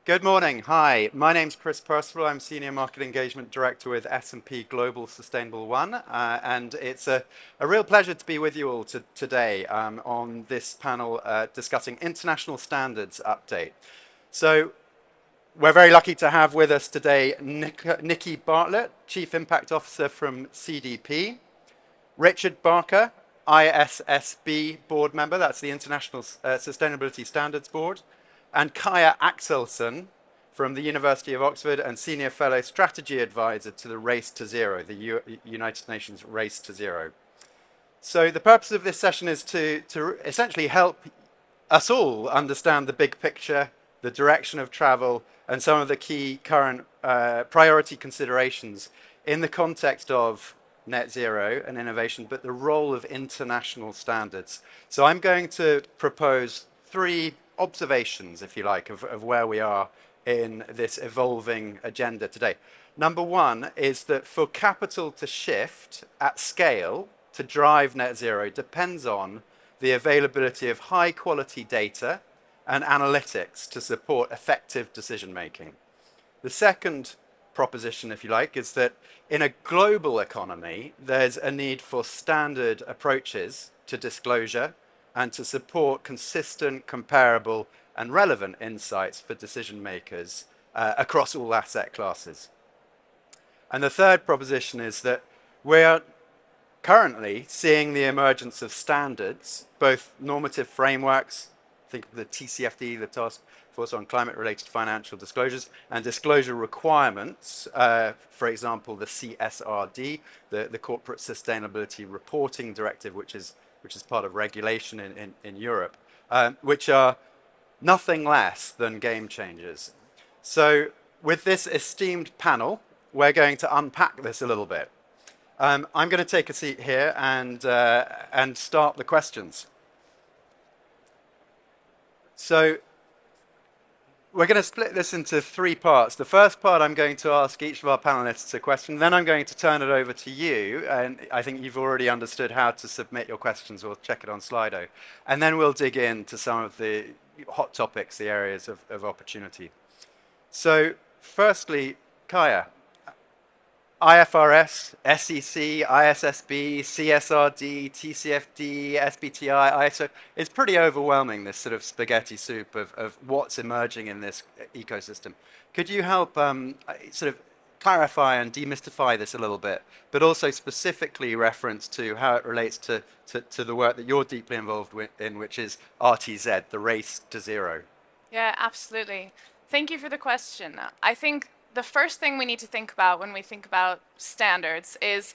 Good morning. Hi, my name's Chris Percival. I'm Senior Market Engagement Director with S&P Global Sustainable One, and it's a real pleasure to be with you all today on this panel discussing international standards update. So we're very lucky to have with us today Nikki Bartlett, Chief Impact Officer from CDP, Richard Barker, ISSB Board Member, that's the International Sustainability Standards Board, and Kaya Axelsson from the University of Oxford and Senior Fellow Strategy Advisor to the Race to Zero, the United Nations Race to Zero. So the purpose of this session is to essentially help us all understand the big picture, the direction of travel, and some of the key current priority considerations in the context of net zero and innovation, but the role of international standards. So I'm going to propose three observations, if you like, of where we are in this evolving agenda today. Number one is that for capital to shift at scale to drive net zero depends on the availability of high quality data and analytics to support effective decision making. The second proposition, if you like, is that in a global economy, there's a need for standard approaches to disclosure and to support consistent, comparable, and relevant insights for decision makers across all asset classes. And the third proposition is that we are currently seeing the emergence of standards, both normative frameworks, think of the TCFD, the Task Force on Climate-Related Financial Disclosures, and disclosure requirements, for example, the CSRD, the Corporate Sustainability Reporting Directive, which is part of regulation in Europe, which are nothing less than game changers. So with this esteemed panel, we're going to unpack this a little bit. I'm going to take a seat here and start the questions. So we're going to split this into three parts. The first part, I'm going to ask each of our panelists a question. Then I'm going to turn it over to you. And I think you've already understood how to submit your questions. We'll check it on Slido. And then we'll dig into some of the hot topics, the areas of opportunity. So firstly, Kaya, IFRS, SEC, ISSB, CSRD, TCFD, SBTI, ISO. It's pretty overwhelming, this sort of spaghetti soup of what's emerging in this ecosystem. Could you help sort of clarify and demystify this a little bit, but also specifically reference to how it relates to the work that you're deeply involved in, which is RTZ, the Race to Zero? Yeah, absolutely. Thank you for the question. I think the first thing we need to think about when we think about standards is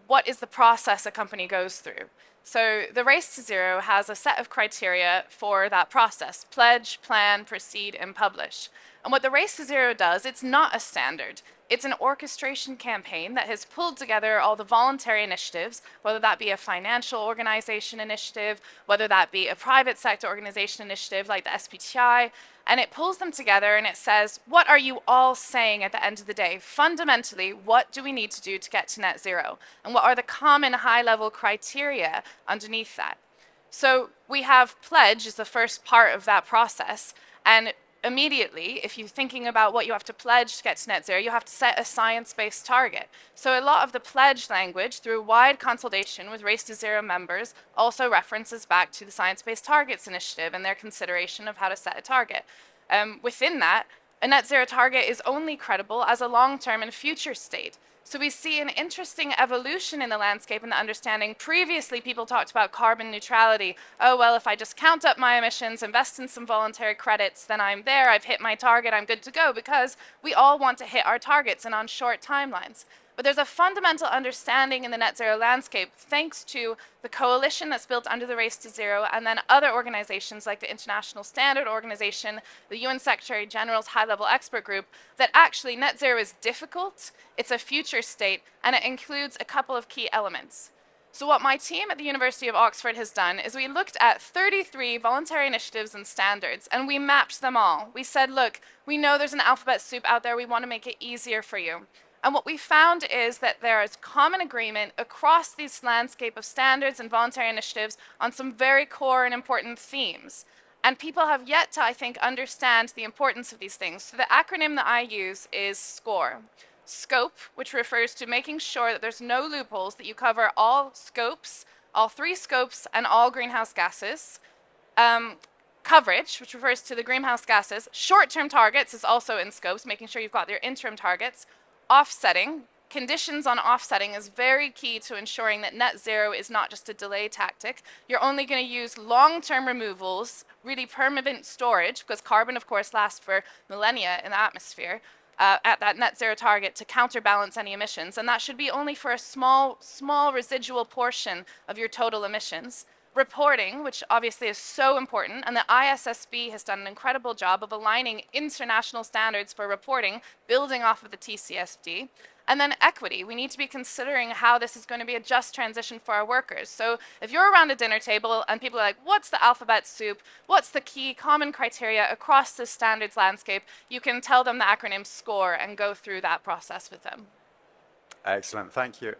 what is the process a company goes through. So the Race to Zero has a set of criteria for that process: pledge, plan, proceed, and publish. And what the Race to Zero does, it's not a standard. It's an orchestration campaign that has pulled together all the voluntary initiatives, whether that be a financial organization initiative, whether that be a private sector organization initiative like the SBTI, and it pulls them together and it says, what are you all saying at the end of the day? Fundamentally, what do we need to do to get to net zero? And what are the common high-level criteria underneath that? So we have pledge as the first part of that process, and immediately, if you're thinking about what you have to pledge to get to net zero, you have to set a science-based target. So a lot of the pledge language, through wide consultation with Race to Zero members, also references back to the Science-Based Targets Initiative and their consideration of how to set a target. Within that, a net zero target is only credible as a long-term and future state. So we see an interesting evolution in the landscape and the understanding. Previously, people talked about carbon neutrality. Oh, well, if I just count up my emissions, invest in some voluntary credits, then I'm there, I've hit my target, I'm good to go, because we all want to hit our targets and on short timelines. But there's a fundamental understanding in the net zero landscape, thanks to the coalition that's built under the Race to Zero, and then other organizations like the International Standard Organization, the UN Secretary General's High-Level Expert Group, that actually net zero is difficult, it's a future state, and it includes a couple of key elements. So what my team at the University of Oxford has done is we looked at 33 voluntary initiatives and standards, and we mapped them all. We said, look, we know there's an alphabet soup out there, we want to make it easier for you. And what we found is that there is common agreement across this landscape of standards and voluntary initiatives on some very core and important themes. And people have yet to, I think, understand the importance of these things. So the acronym that I use is SCORE. Scope, which refers to making sure that there's no loopholes, that you cover all scopes, all 3 scopes, and all greenhouse gases. Coverage, which refers to the greenhouse gases. Short-term targets is also in scopes, making sure you've got your interim targets. Offsetting, conditions on offsetting is very key to ensuring that net zero is not just a delay tactic. You're only going to use long-term removals, really permanent storage, because carbon, of course, lasts for millennia in the atmosphere, at that net zero target to counterbalance any emissions. And that should be only for a small residual portion of your total emissions. Reporting, which obviously is so important, and the ISSB has done an incredible job of aligning international standards for reporting, building off of the TCFD. And then equity. We need to be considering how this is going to be a just transition for our workers. So if you're around a dinner table and people are like, what's the alphabet soup? What's the key common criteria across the standards landscape? You can tell them the acronym SCORE and go through that process with them. Excellent, thank you.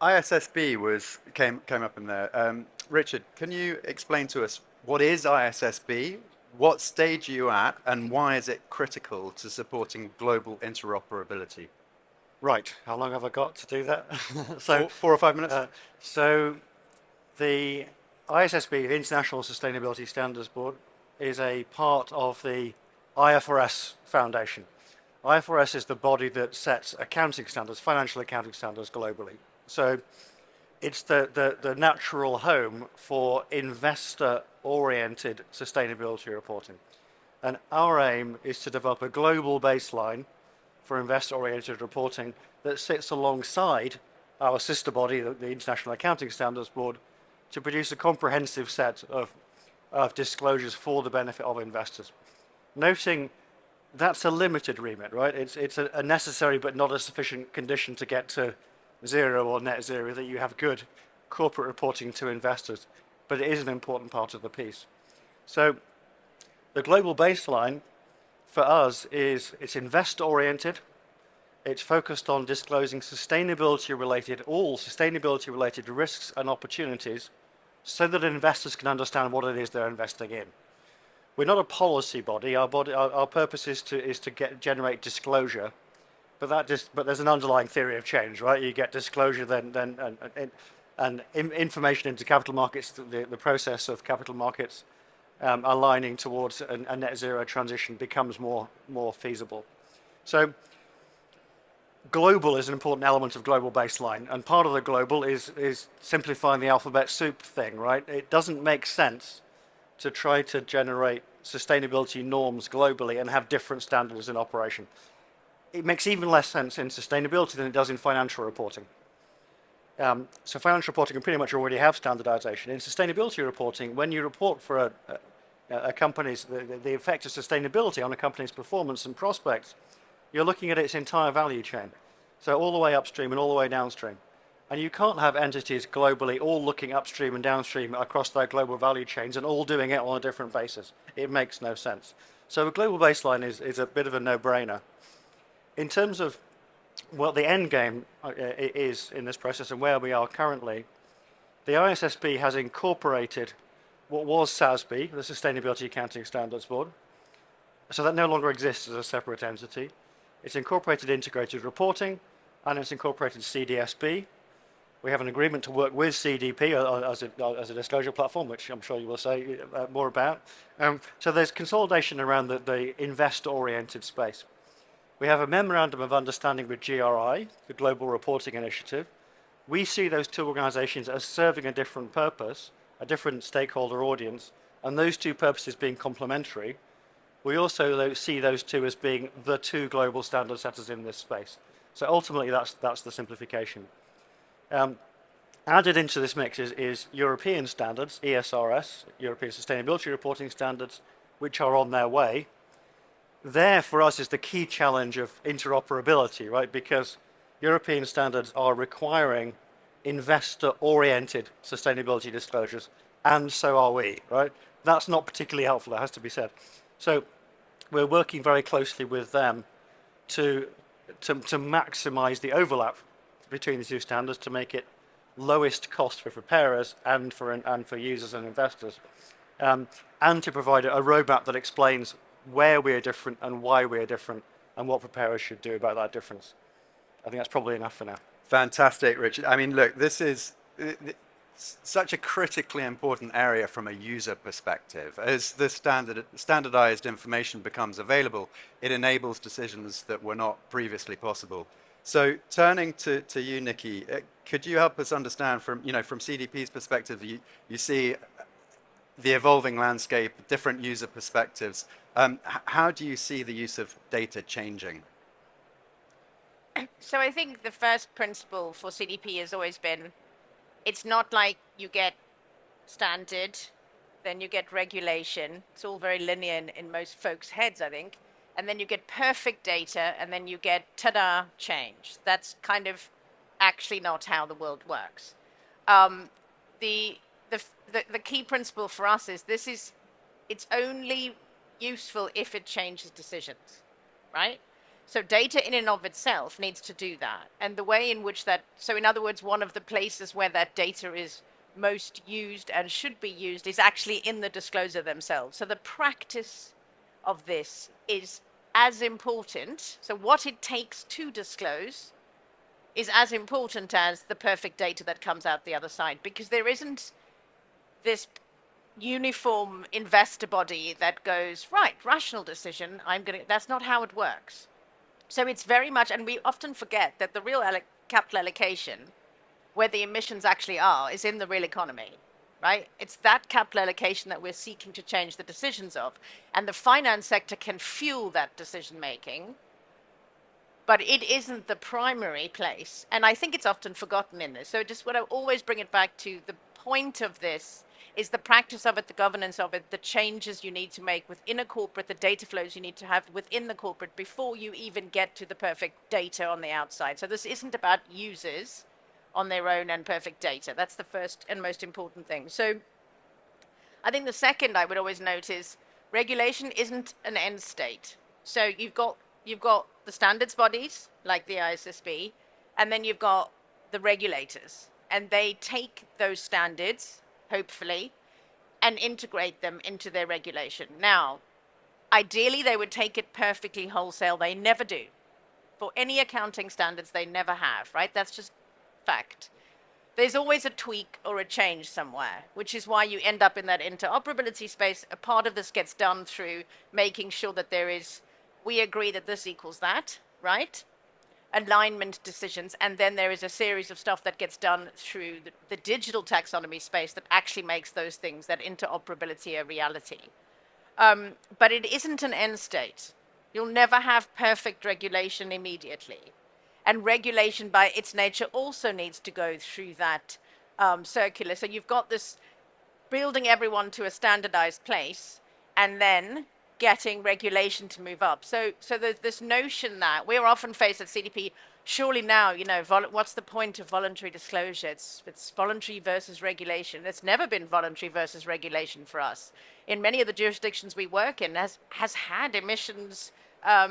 ISSB came up in there. Richard, can you explain to us what is ISSB? What stage are you at, and why is it critical to supporting global interoperability? Right, how long have I got to do that? So 4 or 5 minutes. So the ISSB, the International Sustainability Standards Board, is a part of the IFRS Foundation. IFRS is the body that sets accounting standards, financial accounting standards globally. So it's the natural home for investor-oriented sustainability reporting. And our aim is to develop a global baseline for investor-oriented reporting that sits alongside our sister body, the International Accounting Standards Board, to produce a comprehensive set of disclosures for the benefit of investors. Noting that's a limited remit, right? It's a necessary but not a sufficient condition to get to zero or net zero, that you have good corporate reporting to investors, but it is an important part of the piece. So the global baseline for us is it's investor oriented. It's focused on disclosing all sustainability related risks and opportunities so that investors can understand what it is they're investing in. We're not a policy body. Our purpose is to generate disclosure, but there's an underlying theory of change, right? You get disclosure, and information into capital markets, the process of capital markets aligning towards a net zero transition becomes more feasible. So global is an important element of global baseline, and part of the global is simplifying the alphabet soup thing, right? It doesn't make sense to try to generate sustainability norms globally and have different standards in operation. It makes even less sense in sustainability than it does in financial reporting. So financial reporting can pretty much already have standardization. In sustainability reporting, when you report for a company's, the effect of sustainability on a company's performance and prospects, you're looking at its entire value chain. So all the way upstream and all the way downstream. And you can't have entities globally all looking upstream and downstream across their global value chains and all doing it on a different basis. It makes no sense. So a global baseline is a bit of a no-brainer. In terms of what the end game is in this process and where we are currently, the ISSB has incorporated what was SASB, the Sustainability Accounting Standards Board. So that no longer exists as a separate entity. It's incorporated integrated reporting, and it's incorporated CDSB. We have an agreement to work with CDP as a disclosure platform, which I'm sure you will say more about. So there's consolidation around the investor-oriented space. We have a memorandum of understanding with GRI, the Global Reporting Initiative. We see those two organizations as serving a different purpose, a different stakeholder audience, and those two purposes being complementary. We also see those two as being the two global standard setters in this space. So ultimately, that's the simplification. Added into this mix is European standards, ESRS, European Sustainability Reporting Standards, which are on their way. There, for us, is the key challenge of interoperability, right? Because European standards are requiring investor-oriented sustainability disclosures, and so are we, right? That's not particularly helpful, it has to be said. So we're working very closely with them to maximize the overlap between the two standards to make it lowest cost for preparers and for users and investors. and to provide a roadmap that explains where we're different and why we're different and what preparers should do about that difference. I think that's probably enough for now. Fantastic, Richard. I mean, look, this is such a critically important area from a user perspective. As the standardized information becomes available, it enables decisions that were not previously possible. So turning to you, Nikki, could you help us understand from CDP's perspective, you see the evolving landscape, different user perspectives. How do you see the use of data changing? So I think the first principle for CDP has always been, it's not like you get standard, then you get regulation. It's all very linear in most folks' heads, I think. And then you get perfect data, and then you get, ta-da, change. That's kind of actually not how the world works. The key principle for us is it's only useful if it changes decisions, right? So data in and of itself needs to do that. And the way in which so in other words, one of the places where that data is most used and should be used is actually in the disclosure themselves. So the practice of this is as important. So what it takes to disclose is as important as the perfect data that comes out the other side, because there isn't this uniform investor body that goes, right, rational decision, that's not how it works. So it's very much, and we often forget that the real capital allocation, where the emissions actually are, is in the real economy, right? It's that capital allocation that we're seeking to change the decisions of. And the finance sector can fuel that decision making, but it isn't the primary place. And I think it's often forgotten in this. So just what I always bring it back to, the point of this is the practice of it, the governance of it, the changes you need to make within a corporate, the data flows you need to have within the corporate before you even get to the perfect data on the outside. So this isn't about users on their own and perfect data. That's the first and most important thing. So I think the second I would always note is regulation isn't an end state. So you've got the standards bodies like the ISSB, and then you've got the regulators, and they take those standards, hopefully, and integrate them into their regulation. Now, ideally, they would take it perfectly wholesale. They never do. For any accounting standards, they never have, right? That's just fact. There's always a tweak or a change somewhere, which is why you end up in that interoperability space. A part of this gets done through making sure that we agree that this equals that, right? Alignment decisions, and then there is a series of stuff that gets done through the digital taxonomy space that actually makes those things, that interoperability, a reality. But it isn't an end state. You'll never have perfect regulation immediately. And regulation by its nature also needs to go through that circular. So you've got this building everyone to a standardized place, and then getting regulation to move up. So there's this notion that we're often faced at CDP, surely now, what's the point of voluntary disclosure? It's voluntary versus regulation. It's never been voluntary versus regulation for us. In many of the jurisdictions we work in, has had emissions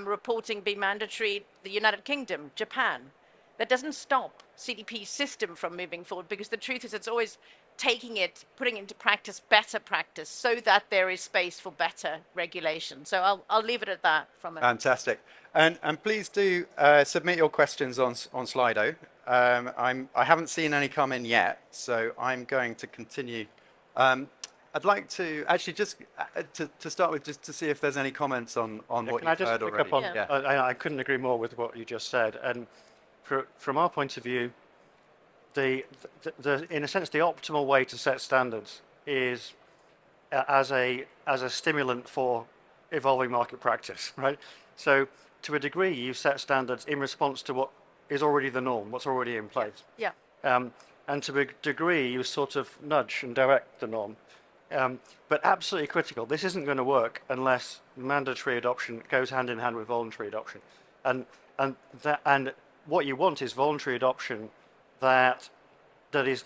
reporting be mandatory, the United Kingdom, Japan. That doesn't stop CDP's system from moving forward, because the truth is it's always putting into practice better practice so that there is space for better regulation. So I'll leave it at that from a... Fantastic. And please do submit your questions on Slido. I haven't seen any come in yet, so I'm going to continue. I'd like to actually just to start with, just to see if there's any comments on what you've heard already. Pick up on, I couldn't agree more with what you just said. And from our point of view, in a sense, the optimal way to set standards is as a stimulant for evolving market practice, right? So to a degree, you set standards in response to what is already the norm, what's already in place. Yeah. And to a degree, you sort of nudge and direct the norm. But absolutely critical, this isn't going to work unless mandatory adoption goes hand in hand with voluntary adoption. And what you want is voluntary adoption that is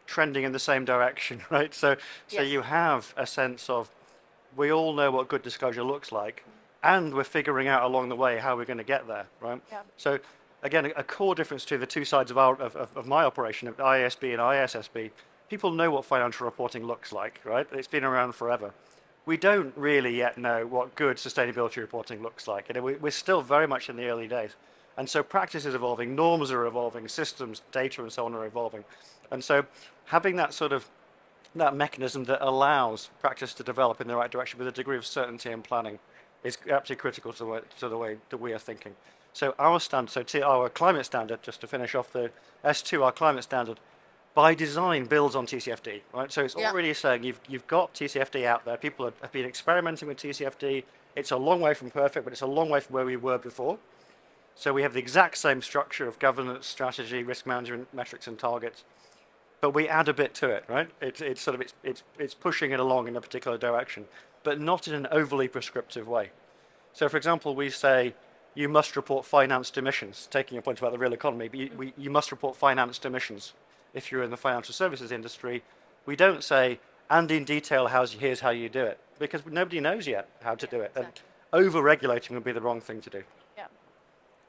trending in the same direction, right? So Yes. you have a sense of, we all know what good disclosure looks like, and we're figuring out along the way how we're going to get there, right? Yeah. So again, a core difference to the two sides of my operation, of ISB and ISSB, people know what financial reporting looks like, right? It's been around forever. We don't really yet know what good sustainability reporting looks like. We're still very much in the early days. And so practice is evolving, norms are evolving, systems, data and so on are evolving. And so having that sort of that mechanism that allows practice to develop in the right direction with a degree of certainty and planning is absolutely critical to the way that we are thinking. So our climate standard, just to finish off the S2, our climate standard, by design builds on TCFD, right? So it's already saying you've got TCFD out there. People have been experimenting with TCFD. It's a long way from perfect, but it's a long way from where we were before. So we have the exact same structure of governance, strategy, risk management, metrics, and targets, but we add a bit to it, right? It's pushing it along in a particular direction, but not in an overly prescriptive way. So, for example, we say you must report financed emissions. Taking your point about the real economy, but you must report financed emissions. If you're in the financial services industry, we don't say, and in detail, here's how you do it, because nobody knows yet how to do it. Exactly. And over-regulating would be the wrong thing to do.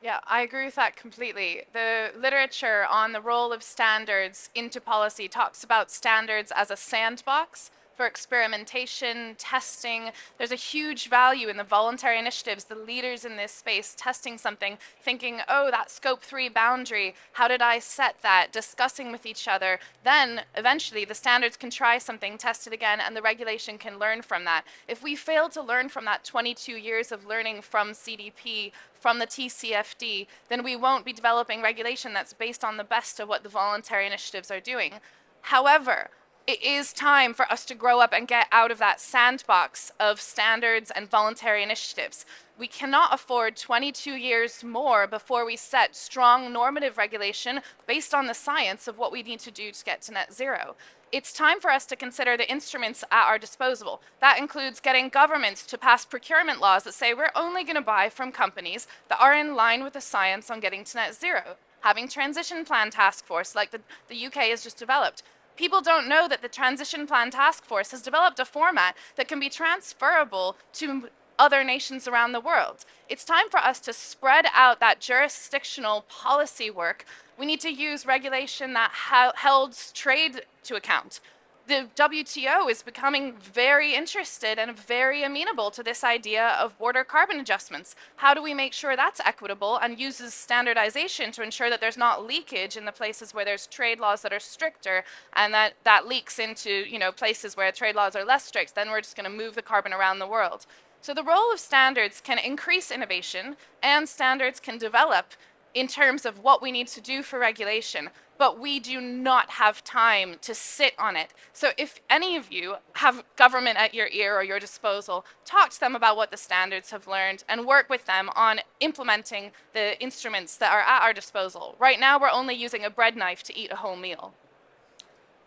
Yeah, I agree with that completely. The literature on the role of standards into policy talks about standards as a sandbox for experimentation, testing. There's a huge value in the voluntary initiatives, the leaders in this space testing something, thinking, oh, that scope 3 boundary, how did I set that? Discussing with each other. Then eventually the standards can try something, test it again, and the regulation can learn from that. If we fail to learn from that 22 years of learning from CDP, from the TCFD, then we won't be developing regulation that's based on the best of what the voluntary initiatives are doing. However, it is time for us to grow up and get out of that sandbox of standards and voluntary initiatives. We cannot afford 22 years more before we set strong normative regulation based on the science of what we need to do to get to net zero. It's time for us to consider the instruments at our disposal. That includes getting governments to pass procurement laws that say we're only going to buy from companies that are in line with the science on getting to net zero. Having transition plan task force like the UK has just developed. People don't know that the Transition Plan Task Force has developed a format that can be transferable to other nations around the world. It's time for us to spread out that jurisdictional policy work. We need to use regulation that holds trade to account. The WTO is becoming very interested and very amenable to this idea of border carbon adjustments. How do we make sure that's equitable and uses standardization to ensure that there's not leakage in the places where there's trade laws that are stricter and that leaks into, places where trade laws are less strict? Then we're just going to move the carbon around the world. So the role of standards can increase innovation, and standards can develop in terms of what we need to do for regulation, but we do not have time to sit on it. So if any of you have government at your ear or your disposal, talk to them about what the standards have learned and work with them on implementing the instruments that are at our disposal. Right now, we're only using a bread knife to eat a whole meal.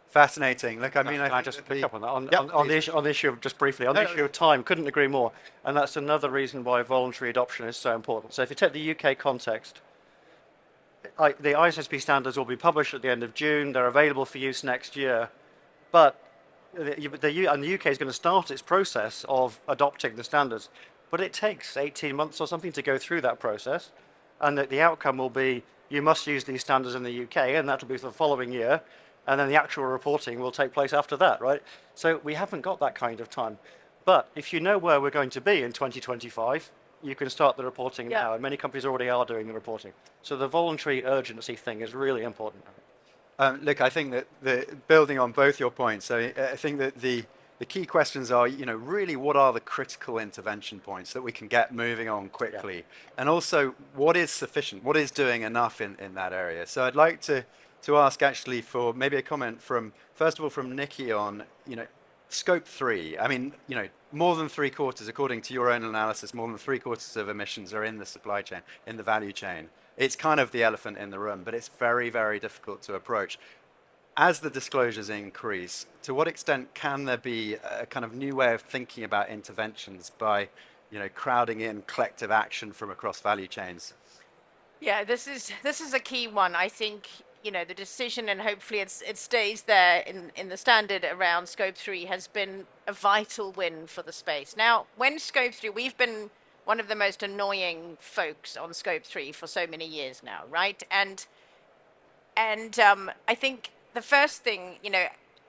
Fascinating. Look, I mean, Can I I think just that pick up on that? Yep, On the issue of, just briefly, on the issue of time, couldn't agree more. And that's another reason why voluntary adoption is so important. So if you take the UK context, the ISSB standards will be published at the end of June. They're available for use next year. But the UK is going to start its process of adopting the standards. But it takes 18 months or something to go through that process. And the outcome will be you must use these standards in the UK, and that'll be for the following year. And then the actual reporting will take place after that, right? So we haven't got that kind of time. But if you know where we're going to be in 2025, you can start the reporting now, and many companies already are doing the reporting. So the voluntary urgency thing is really important. Look, I think that building on both your points, I think that the key questions are, really what are the critical intervention points that we can get moving on quickly? And also, what is sufficient? What is doing enough in that area? So I'd like to ask actually for maybe a comment first of all, from Nikki on, Scope 3. I mean, more than 3/4, according to your own analysis, more than 3/4 of emissions are in the supply chain, in the value chain. It's kind of the elephant in the room, but it's very, very difficult to approach. As the disclosures increase, to what extent can there be a kind of new way of thinking about interventions by, crowding in collective action from across value chains? Yeah, this is a key one. I think, the decision, and hopefully it stays there in the standard around Scope 3, has been a vital win for the space. Now, when Scope 3, we've been one of the most annoying folks on Scope 3 for so many years now, right? And I think the first thing,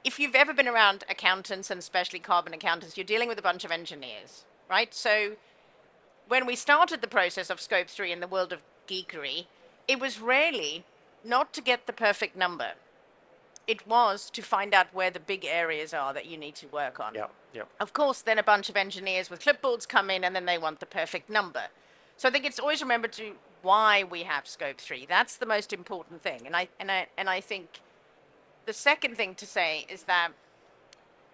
if you've ever been around accountants, and especially carbon accountants, you're dealing with a bunch of engineers, right? So when we started the process of Scope 3 in the world of geekery, it was rarely not to get the perfect number. It was to find out where the big areas are that you need to work on. Yeah, yeah. Of course, then a bunch of engineers with clipboards come in and then they want the perfect number. So I think it's always remembered to why we have Scope 3. That's the most important thing. And I think the second thing to say is that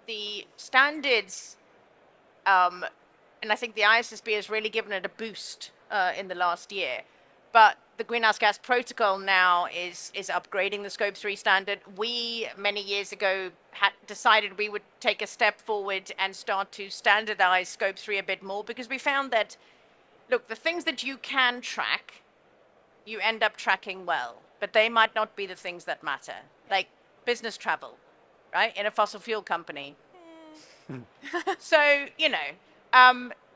the standards, and I think the ISSB has really given it a boost in the last year. But the Greenhouse Gas Protocol now is upgrading the Scope 3 standard. We, many years ago, had decided we would take a step forward and start to standardize Scope 3 a bit more, because we found that, look, the things that you can track, you end up tracking well, but they might not be the things that matter. Like business travel, right? In a fossil fuel company. So,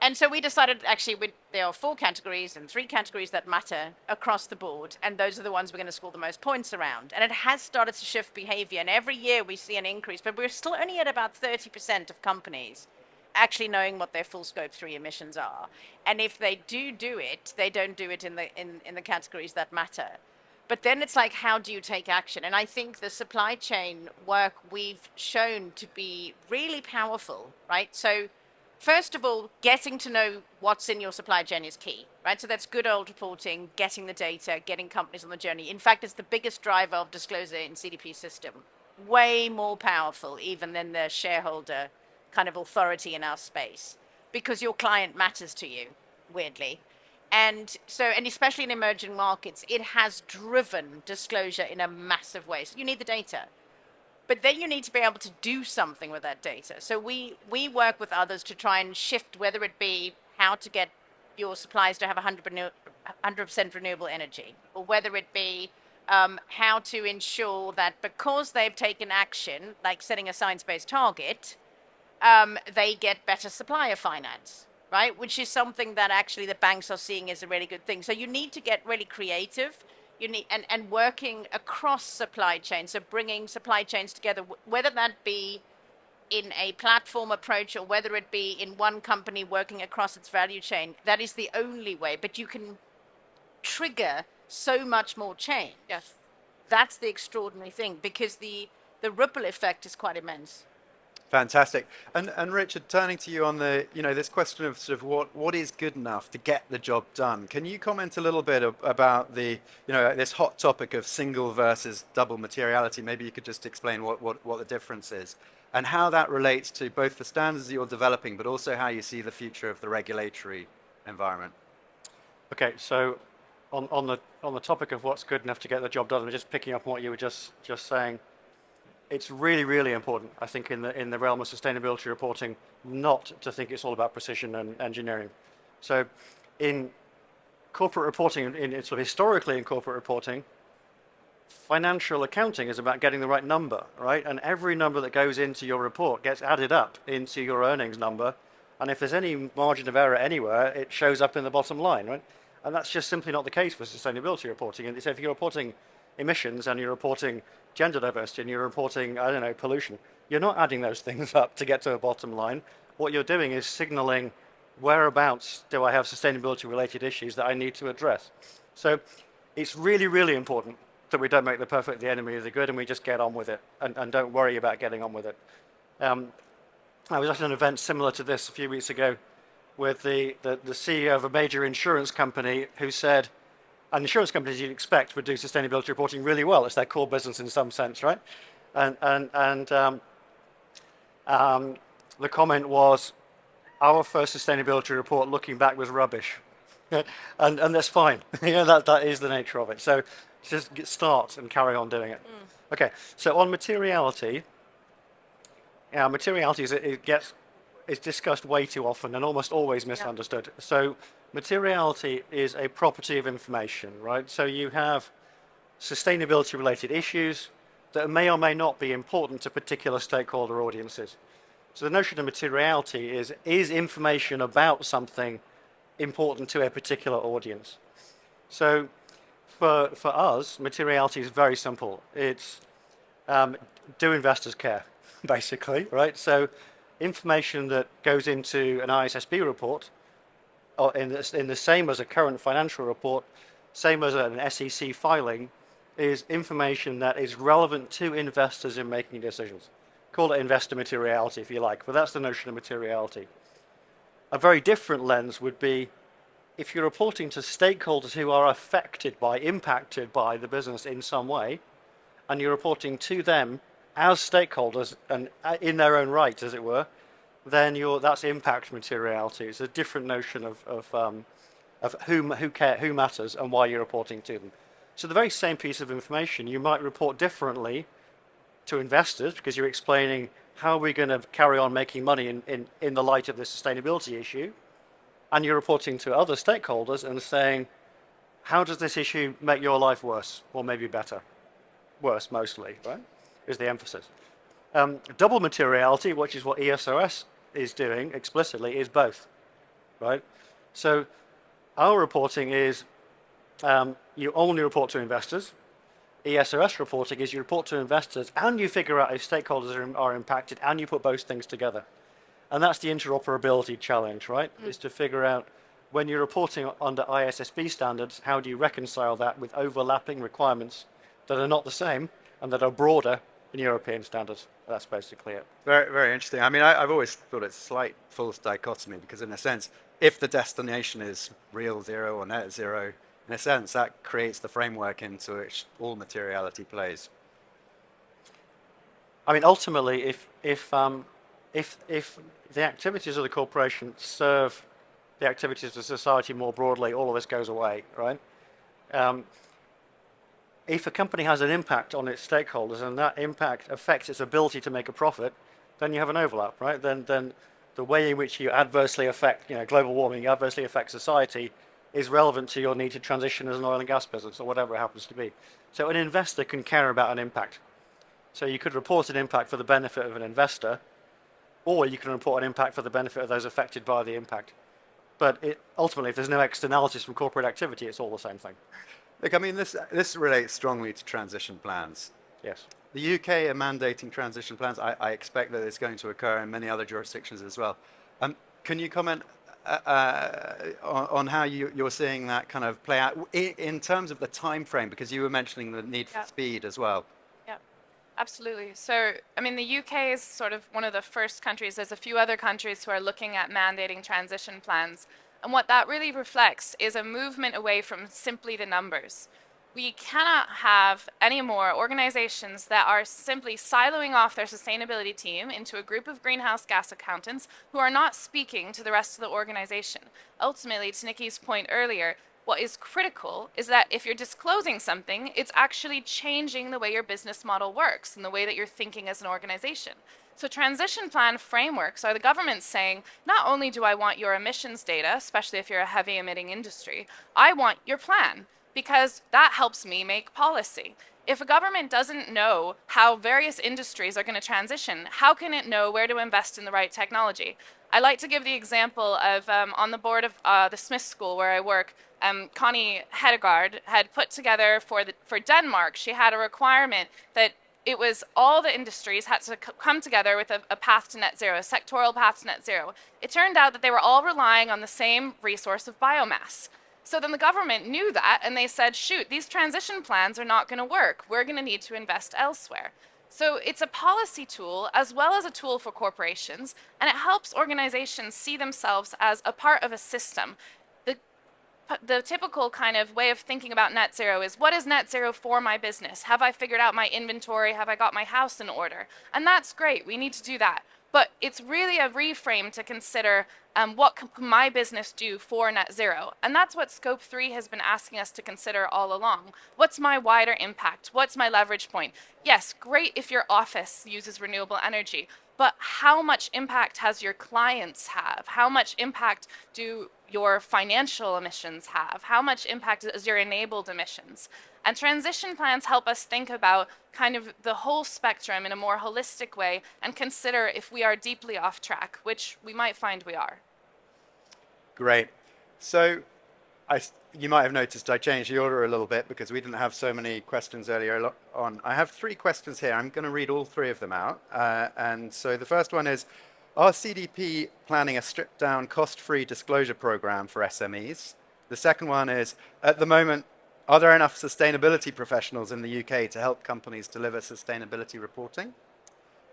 and so we decided actually there are 4 categories and 3 categories that matter across the board, and those are the ones we're going to score the most points around. And it has started to shift behavior, and every year we see an increase, but we're still only at about 30% of companies actually knowing what their full Scope 3 emissions are. And if they do it, they don't do it in the categories that matter. But then it's like, how do you take action? And I think the supply chain work we've shown to be really powerful, right? So first of all, getting to know what's in your supply chain is key, right? So that's good old reporting, getting the data, getting companies on the journey. In fact, it's the biggest driver of disclosure in CDP system. Way more powerful even than the shareholder kind of authority in our space, because your client matters to you, weirdly. And so, and especially in emerging markets, it has driven disclosure in a massive way. So you need the data, but then you need to be able to do something with that data. So we work with others to try and shift, whether it be how to get your suppliers to have 100% renewable energy, or whether it be how to ensure that because they've taken action, like setting a science-based target, they get better supplier finance, right? Which is something that actually the banks are seeing as a really good thing. So you need to get really creative. You need and working across supply chains, so bringing supply chains together, whether that be in a platform approach or whether it be in one company working across its value chain. That is the only way. But you can trigger so much more change. Yes. That's the extraordinary thing, because the ripple effect is quite immense. Fantastic. And Richard, turning to you on the, this question of sort of what is good enough to get the job done. Can you comment a little bit about the, this hot topic of single versus double materiality? Maybe you could just explain what the difference is and how that relates to both the standards you're developing, but also how you see the future of the regulatory environment. Okay, so on the topic of what's good enough to get the job done, and just picking up on what you were just saying, it's really, really important, I think, in the realm of sustainability reporting, not to think it's all about precision and engineering. So in corporate reporting, sort of historically in corporate reporting, financial accounting is about getting the right number, right? And every number that goes into your report gets added up into your earnings number. And if there's any margin of error anywhere, it shows up in the bottom line, right? And that's just simply not the case for sustainability reporting. And so if you're reporting emissions and you're reporting gender diversity and you're reporting, I don't know, pollution, you're not adding those things up to get to a bottom line. What you're doing is signaling whereabouts do I have sustainability related issues that I need to address. So it's really, really important that we don't make the perfect the enemy of the good, and we just get on with it and don't worry about getting on with it. I was at an event similar to this a few weeks ago with the CEO of a major insurance company who said, and insurance companies you'd expect would do sustainability reporting really well. It's their core business in some sense, right? And the comment was, our first sustainability report looking back was rubbish. and that's fine. That is the nature of it. So just start and carry on doing it. Okay, so on materiality, materiality is discussed way too often and almost always misunderstood. Yeah. So materiality is a property of information, right? So you have sustainability related issues that may or may not be important to particular stakeholder audiences. So the notion of materiality is information about something important to a particular audience. So for us, materiality is very simple. It's do investors care? basically, right? So information that goes into an ISSB report, or in the same as a current financial report, same as an SEC filing, is information that is relevant to investors in making decisions. Call it investor materiality if you like, but that's the notion of materiality. A very different lens would be if you're reporting to stakeholders who are affected by, impacted by the business in some way, and you're reporting to them as stakeholders and in their own right, as it were, then that's impact materiality. It's a different notion of who matters and why you're reporting to them. So the very same piece of information you might report differently to investors because you're explaining how we're going to carry on making money in the light of this sustainability issue, and you're reporting to other stakeholders and saying, how does this issue make your life worse or maybe better? Worse mostly, right, is the emphasis. Double materiality, which is what ESRS is doing explicitly, is both, right? So our reporting is you only report to investors. ESRS reporting is you report to investors and you figure out if stakeholders are impacted and you put both things together. And that's the interoperability challenge, right? Is to figure out when you're reporting under ISSB standards, how do you reconcile that with overlapping requirements that are not the same and that are broader in European standards? That's basically it. Very, very interesting. I mean, I've always thought it's a slight false dichotomy because, in a sense, if the destination is real zero or net zero, in a sense, that creates the framework into which all materiality plays. I mean, ultimately, if the activities of the corporation serve the activities of society more broadly, all of this goes away, right? If a company has an impact on its stakeholders and that impact affects its ability to make a profit, then you have an overlap, right? Then the way in which you adversely affect, global warming adversely affects society is relevant to your need to transition as an oil and gas business or whatever it happens to be. So an investor can care about an impact. So you could report an impact for the benefit of an investor, or you can report an impact for the benefit of those affected by the impact. But ultimately, if there's no externalities from corporate activity, it's all the same thing. Look, I mean, this relates strongly to transition plans. Yes. The UK are mandating transition plans. I expect that it's going to occur in many other jurisdictions as well. Can you comment on how you're seeing that kind of play out in terms of the time frame? Because you were mentioning the need for speed as well. Yeah, absolutely. So, I mean, the UK is sort of one of the first countries. There's a few other countries who are looking at mandating transition plans. And what that really reflects is a movement away from simply the numbers. We cannot have any more organizations that are simply siloing off their sustainability team into a group of greenhouse gas accountants who are not speaking to the rest of the organization. Ultimately, to Nikki's point earlier, what is critical is that if you're disclosing something, it's actually changing the way your business model works and the way that you're thinking as an organization. So transition plan frameworks are the government saying, not only do I want your emissions data, especially if you're a heavy emitting industry, I want your plan, because that helps me make policy. If a government doesn't know how various industries are going to transition, how can it know where to invest in the right technology? I like to give the example of on the board of the Smith School where I work, Connie Hedegaard had put together for Denmark, she had a requirement that it was all the industries had to come together with a path to net zero, a sectoral path to net zero. It turned out that they were all relying on the same resource of biomass. So then the government knew that and they said, shoot, these transition plans are not going to work. We're going to need to invest elsewhere. So it's a policy tool as well as a tool for corporations, and it helps organizations see themselves as a part of a system. The typical kind of way of thinking about net zero is, what is net zero for my business? Have I figured out my inventory? Have I got my house in order? And that's great. We need to do that. But it's really a reframe to consider what can my business do for net zero? And that's what Scope 3 has been asking us to consider all along. What's my wider impact? What's my leverage point? Yes, great if your office uses renewable energy, but how much impact has your clients have? How much impact do your financial emissions have? How much impact is your enabled emissions? And transition plans help us think about kind of the whole spectrum in a more holistic way and consider if we are deeply off track, which we might find we are. Great. So You might have noticed I changed the order a little bit because we didn't have so many questions earlier on. I have 3 questions here. I'm going to read all 3 of them out. And so the first one is, are CDP planning a stripped-down, cost-free disclosure program for SMEs? The second one is, at the moment, are there enough sustainability professionals in the UK to help companies deliver sustainability reporting?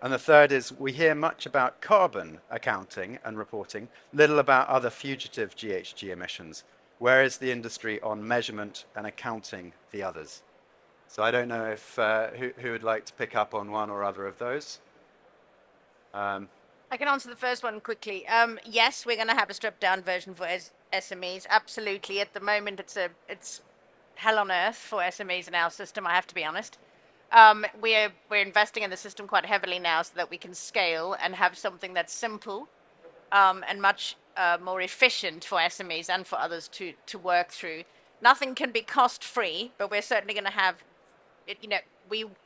And the third is, we hear much about carbon accounting and reporting, little about other fugitive GHG emissions. Where is the industry on measurement and accounting the others? So I don't know if who would like to pick up on one or other of those. I can answer the first one quickly. Yes, we're going to have a stripped down version for SMEs. Absolutely. At the moment, it's hell on earth for SMEs in our system. I have to be honest. We're investing in the system quite heavily now so that we can scale and have something that's simple and much more efficient for SMEs and for others to work through. Nothing can be cost free, but we're certainly going to have it,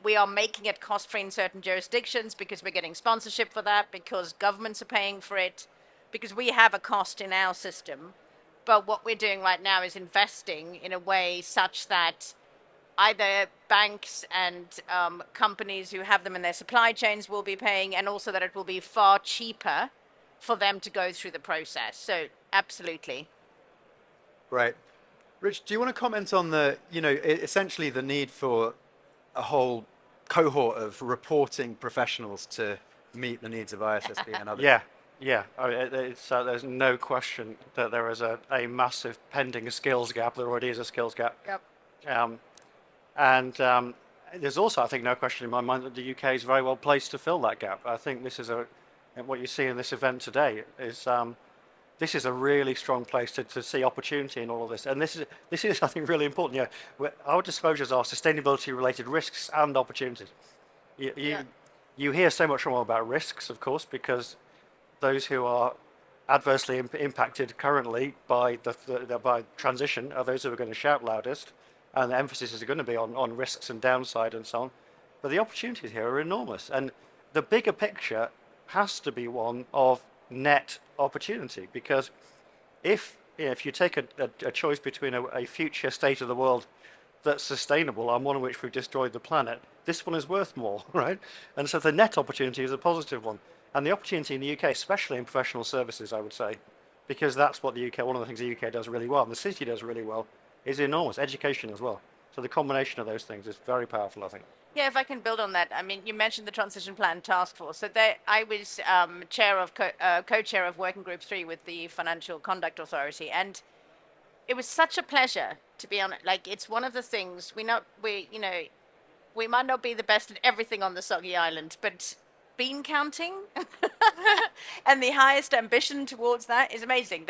we are making it cost free in certain jurisdictions because we're getting sponsorship for that, because governments are paying for it, because we have a cost in our system. But what we're doing right now is investing in a way such that either banks and companies who have them in their supply chains will be paying, and also that it will be far cheaper for them to go through the process. So absolutely. Right. Rich, do you want to comment on essentially the need for a whole cohort of reporting professionals to meet the needs of ISSB and others? Yeah. There's no question that there is a massive pending skills gap. There already is a skills gap. Yep. And there's also, I think, no question in my mind that the UK is very well placed to fill that gap. I think this is what you see in this event today is this is a really strong place to see opportunity in all of this. And this is I think, really important. Our disclosures are sustainability-related risks and opportunities. You hear so much more about risks, of course, because those who are adversely impacted currently by by transition are those who are going to shout loudest, and the emphasis is going to be on risks and downside and so on. But the opportunities here are enormous, and the bigger picture has to be one of net opportunity, because if you take a choice between a future state of the world that's sustainable and one in which we've destroyed the planet, this one is worth more, right? And so the net opportunity is a positive one. And the opportunity in the UK, especially in professional services, I would say, because that's what the UK, one of the things the UK does really well, and the city does really well, is enormous. Education as well. So the combination of those things is very powerful, I think. Yeah, if I can build on that, I mean, you mentioned the Transition Plan Task Force. So I was co-chair of Working Group 3 with the Financial Conduct Authority, and it was such a pleasure to be on it. Like, it's one of the things we might not be the best at everything on the soggy island, but bean counting and the highest ambition towards that is amazing.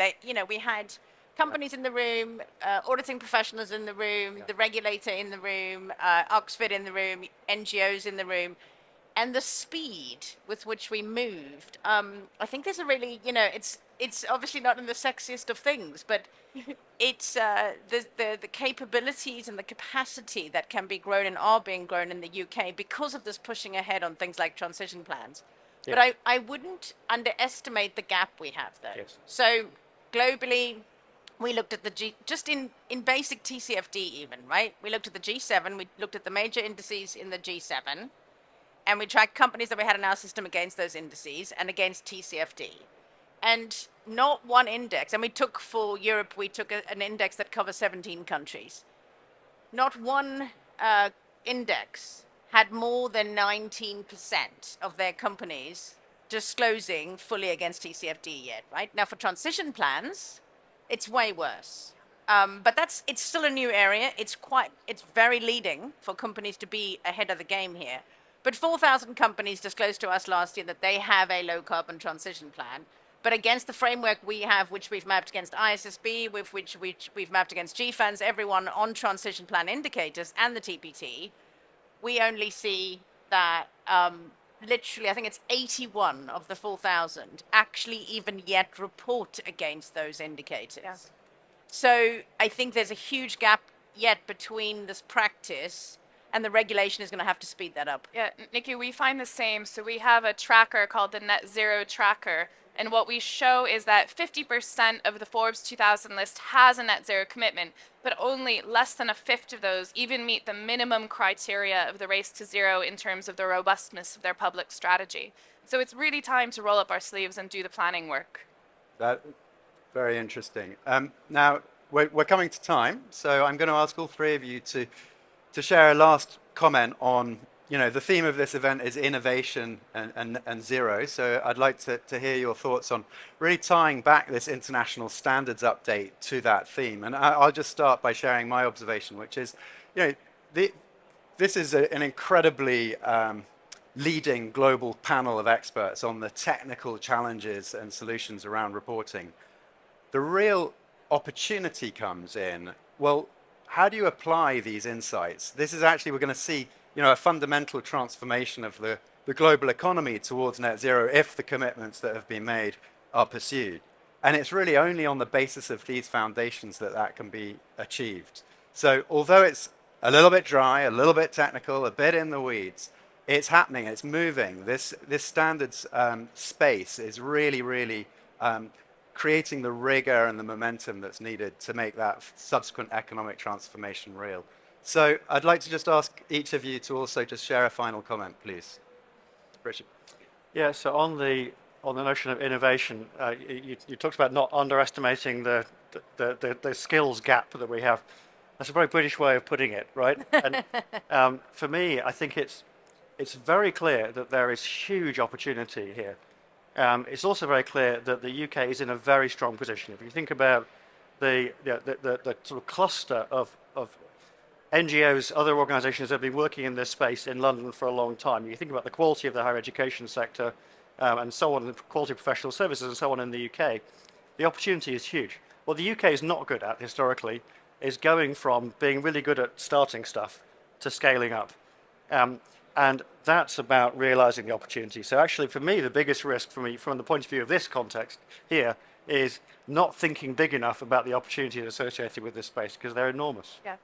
We had companies in the room, auditing professionals in the room, the regulator in the room, Oxford in the room, NGOs in the room, and the speed with which we moved. I think there's a really, it's obviously not in the sexiest of things, but it's the capabilities and the capacity that can be grown and are being grown in the UK because of this pushing ahead on things like transition plans. Yeah. But I wouldn't underestimate the gap we have there. Yes. So globally, we looked at just in basic TCFD even, right? We looked at the G7, we looked at the major indices in the G7, and we tracked companies that we had in our system against those indices and against TCFD. And not one index, and for Europe, we took an index that covers 17 countries. Not one index had more than 19% of their companies disclosing fully against TCFD yet, right? Now for transition plans, it's way worse. But it's still a new area. It's very leading for companies to be ahead of the game here. But 4,000 companies disclosed to us last year that they have a low carbon transition plan. But against the framework we have, which we've mapped against ISSB, with which we've mapped against GFANS, everyone on transition plan indicators and the TPT, we only see that literally, I think it's 81 of the 4,000 actually even yet report against those indicators. Yeah. So I think there's a huge gap yet between this practice, and the regulation is going to have to speed that up. Yeah, Nikki, we find the same. So we have a tracker called the Net Zero Tracker, And what we show is that 50% of the Forbes 2000 list has a net zero commitment, but only less than a fifth of those even meet the minimum criteria of the race to zero in terms of the robustness of their public strategy. So it's really time to roll up our sleeves and do the planning work. That very interesting. Now we're coming to time, so I'm going to ask all three of you to share a last comment on, the theme of this event is innovation and zero. So I'd like to hear your thoughts on really tying back this international standards update to that theme. And I'll just start by sharing my observation, which is, this is an incredibly leading global panel of experts on the technical challenges and solutions around reporting. The real opportunity comes in, well, how do you apply these insights? This is actually, we're going to see, a fundamental transformation of the global economy towards net zero if the commitments that have been made are pursued. And it's really only on the basis of these foundations that can be achieved. So although it's a little bit dry, a little bit technical, a bit in the weeds, it's happening, it's moving. This standards space is really creating the rigor and the momentum that's needed to make that subsequent economic transformation real. So I'd like to just ask each of you to also just share a final comment, please. Richard. Yeah, so on the notion of innovation, you talked about not underestimating the skills gap that we have. That's a very British way of putting it, right? And for me, I think it's very clear that there is huge opportunity here. It's also very clear that the UK is in a very strong position. If you think about the sort of cluster of NGOs, other organisations that have been working in this space in London for a long time, you think about the quality of the higher education sector and so on, the quality of professional services and so on in the UK, the opportunity is huge. What the UK is not good at historically is going from being really good at starting stuff to scaling up. And that's about realizing the opportunity. So actually, for me, the biggest risk for me, from the point of view of this context here, is not thinking big enough about the opportunities associated with this space, because they're enormous. Yeah.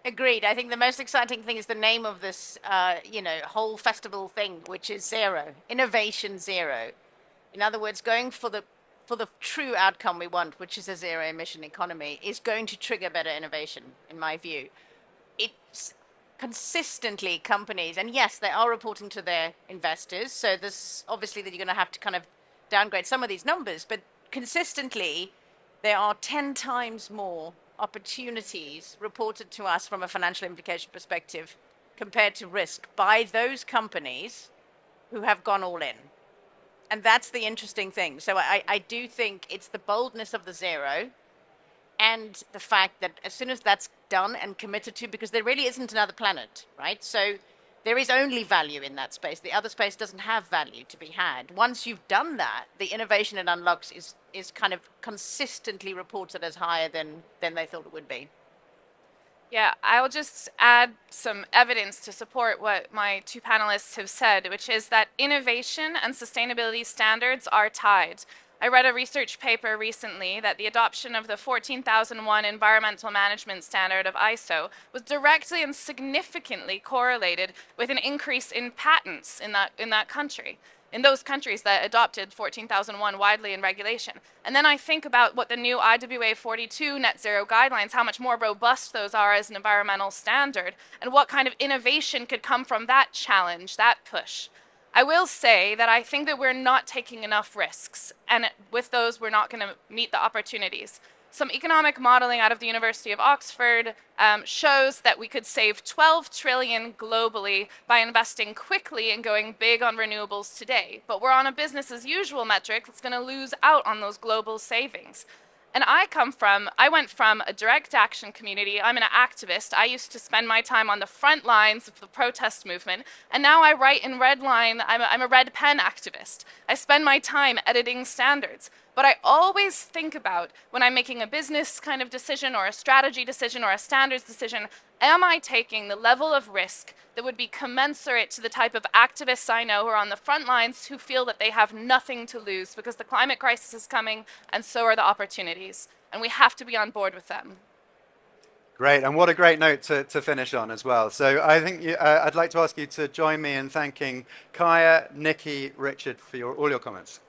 Agreed. I think the most exciting thing is the name of this, whole festival thing, which is zero, innovation zero. In other words, going for the true outcome we want, which is a zero emission economy, is going to trigger better innovation, in my view. It's consistently companies, and yes, they are reporting to their investors, so this obviously that you're going to have to kind of downgrade some of these numbers, but consistently there are 10 times more opportunities reported to us from a financial implication perspective compared to risk by those companies who have gone all in. And that's the interesting thing. So I do think it's the boldness of the zero and the fact that as soon as that's done and committed to, because there really isn't another planet, right? So there is only value in that space. The other space doesn't have value to be had. Once you've done that, the innovation it unlocks is kind of consistently reported as higher than they thought it would be. Yeah, I'll just add some evidence to support what my two panelists have said, which is that innovation and sustainability standards are tied. I read a research paper recently that the adoption of the 14001 Environmental Management Standard of ISO was directly and significantly correlated with an increase in patents in that country, in those countries that adopted 14001 widely in regulation. And then I think about what the new IWA 42 net zero guidelines, how much more robust those are as an environmental standard, and what kind of innovation could come from that challenge, that push. I will say that I think that we're not taking enough risks, and with those, we're not going to meet the opportunities. Some economic modeling out of the University of Oxford shows that we could save 12 trillion globally by investing quickly and going big on renewables today. But we're on a business as usual metric that's going to lose out on those global savings. And I went from a direct action community. I'm an activist. I used to spend my time on the front lines of the protest movement, and now I write in red line. I'm a red pen activist. I spend my time editing standards. But I always think about, when I'm making a business kind of decision or a strategy decision or a standards decision, am I taking the level of risk that would be commensurate to the type of activists I know who are on the front lines who feel that they have nothing to lose because the climate crisis is coming and so are the opportunities. And we have to be on board with them. Great, and what a great note to finish on as well. So I think I'd like to ask you to join me in thanking Kaya, Nikki, Richard for all your comments.